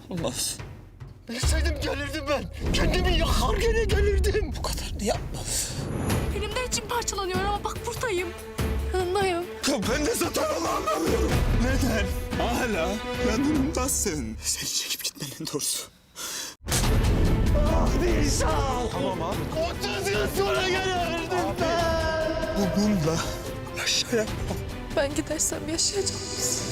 Olmaz. Bilseydim gelirdim ben. Kendimi yakar gene gelirdim. Bu kadar da yapma. Benim de içim parçalanıyor ama bak buradayım. Yanındayım. Ya ben de zaten onu anlamıyorum. Neden hala yanımdasın? Sen çekip gitmenin doğrusu. Ah Nisan. Tamam abi. 30 yıl sonra gelirdim ben. Bununla yaşayamam. Ben gidersem yaşayacağız.